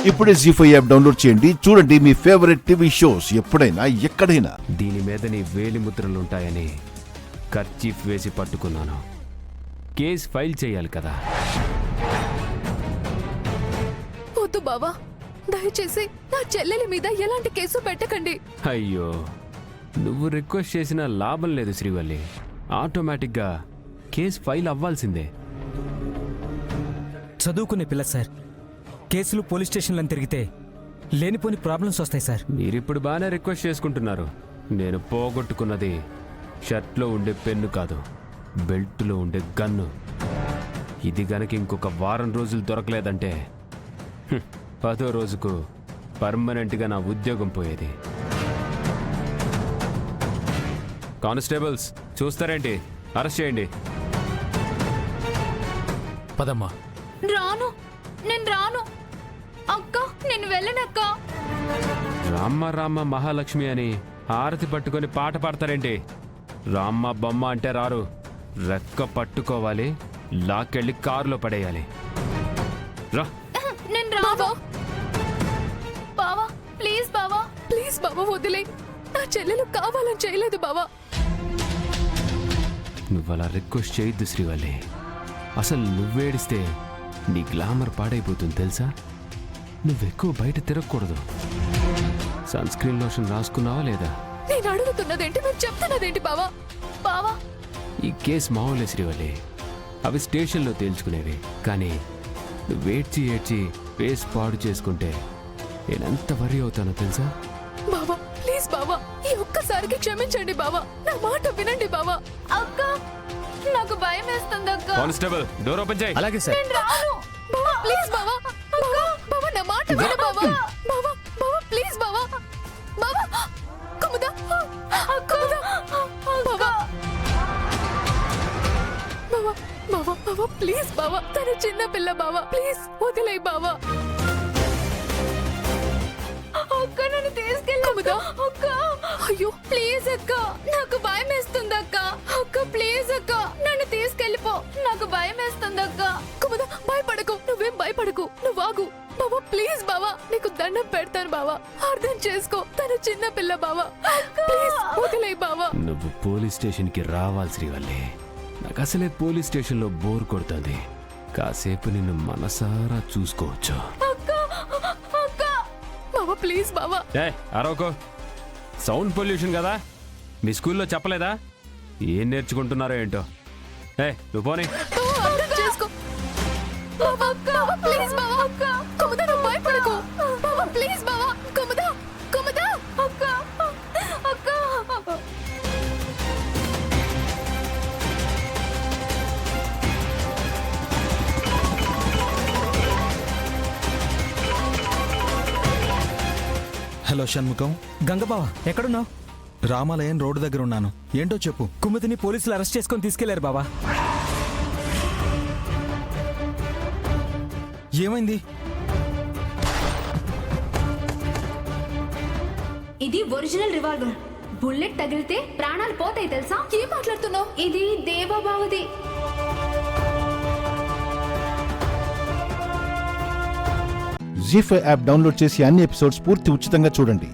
ఇప్పుడే జీ5 app download చేయండి. చూడండి మీ ఫేవరెట్ టీవీ షోస్ ఎప్పుడైనా ఎక్కడైనా. దీని మీద నీ వేలి ముద్రలుంటాయని కర్చీఫ్ వేసి పట్టుకున్నాను. కేసు ఫైల్ చేయాలి కదా. వద్దు బావా, దయచేసి నా చెల్లెలి మీద ఎలాంటి కేసు పెట్టకండి. అయ్యో, నువ్వు రిక్వెస్ట్ చేసిన లాభం లేదు శ్రీవల్లి. ఆటోమేటిక్గా కేసు ఫైల్ అవ్వాల్సిందే. చదువుకునే పిల్ల సార్, కేసులు పోలీస్ స్టేషన్లను తిరిగితే లేనిపోని ప్రాబ్లమ్స్ వస్తాయి సార్. మీరిప్పుడు బాగానే రిక్వెస్ట్ చేసుకుంటున్నారు. నేను పోగొట్టుకున్నది షర్ట్లో ఉండే పెన్ను కాదు, బెల్ట్లో ఉండే గన్ను. ఇది గనక ఇంకొక వారం రోజులు దొరకలేదంటే 10వ రోజుకు పర్మనెంట్గా నా ఉద్యోగం పోయేది. కానిస్టేబుల్స్ చూస్తారేంటి? అరెస్ట్ చేయండి. పదమ్మా. రాను, నేను రాను అక్క, నేను వెళ్ళనక్క. రామ్మ రామ్మ మహాలక్ష్మి అని హారతి పట్టుకొని పాట పాడతారేంటి? రామ్మ బొమ్మ అంటే రారు, రెక్క పట్టుకోవాలి, లాక్కెళ్ళి కారులో పడేయాలి. రా. నేను రాను బావా, ప్లీజ్ బావా, ప్లీజ్ బావా వదిలే. నా చెల్లెలు కావాలని చేయలేదు బావా. నువ్వు అలా రిక్వెస్ట్ చేయొద్దు శ్రీవల్లి. అసలు నువ్వేడిస్తే నీ గ్లామర్ పాడైపోతుంది తెలుసా? నువ్వెక్కువ బయట తిరగకూడదు. సన్ స్క్రీన్ లోషన్ రాసుకున్నావా లేదా? నేను అడుగుతున్నదేంటి, నువ్వు చెప్తున్నదేంటి బావా? బావా, ఈ కేసు మామూలే శ్రీవల్లి, అవి స్టేషన్లో తేల్చుకునేవి. కానీ నువ్వు ఏడ్చి ఫేస్ పాడు చేసుకుంటే నేనెంత వరీ అవుతానో తెలుసా? బావా ప్లీజ్ బావా, ఈ ఒక్కసారికి క్షమించండి బావా, నా మాట వినండి బావా. అక్క, నాకు భయం వేస్తుంది అక్క. కానిస్టేబుల్, డోర్ ఓపెన్ చేయి. అలాగే సార్. నేను రాను బావా, ప్లీజ్ బావా. బావా, బావా నా మాట విను బావా. బావా, బావా ప్లీజ్ బావా. బావా, కుముదా, కుముదా, బావా. బావా, బావా, బావా ప్లీజ్ బావా, తన చిన్న పిల్ల బావా, ప్లీజ్ వదిలేయ్ బావా. అక్క, నన్ను తీసుకెళ్ళు అక్క. అయ్యో ప్లీజ్ అక్క, నాకు భయం వేస్తుంది అక్క. అక్క ప్లీజ్ అక్క, నన్ను తీసుకెళ్ళిపో, నాకు భయం వేస్తుంది అక్క. కుముదా, భయపడకు, నువ్వేం భయపడకు, నువ్వు ఆగు బావా. ప్లీజ్ బావా, నీకు దండం పెడతాను బావా, అర్థం చేసుకో, తన చిన్న పిల్ల బావా, ప్లీజ్ వదిలేయ్ బావా. నువ్వు పోలీస్ స్టేషన్కి రావాలి శ్రీవల్లి. నాకు అసలే పోలీస్ స్టేషన్లో బోర్ కొడుతుంది. కాసేపు నిన్ను మనసారా చూసుకోవచ్చు. అక్క, అక్క, బావా ప్లీజ్ బావా. అరవకో, సౌండ్ పొల్యూషన్ కదా. మీ స్కూల్లో చెప్పలేదా? ఏం నేర్చుకుంటున్నారో ఏంటో. నువ్వు పోనీ. బావా, అర్థం చేసుకో బావా. బావా ప్లీజ్ బావా. అక్క, కుముదా నువ్వు భయపడకు బావా, ప్లీజ్ బావా. కుముదా, కుముదా, అక్క, అక్క. హలో షణ్ముఖం. గంగబావా ఎక్కడున్నావు? రామాలయం రోడ్డు దగ్గర ఉన్నాను. ఏంటో చెప్పు. కుముదిని పోలీసులు అరెస్ట్ చేసుకొని తీసుకెళ్లారు బావా. ఏమైంది? ఇది ఒరిజినల్ రివాల్వర్. బుల్లెట్ తగిలితే ప్రాణాలు పోతాయి తెలుసా? ఏం మాట్లాడుతున్నావు? ఇది దేవబావది. జీ5 యాప్ డౌన్లోడ్ చేసి అన్ని ఎపిసోడ్స్ పూర్తి ఉచితంగా చూడండి.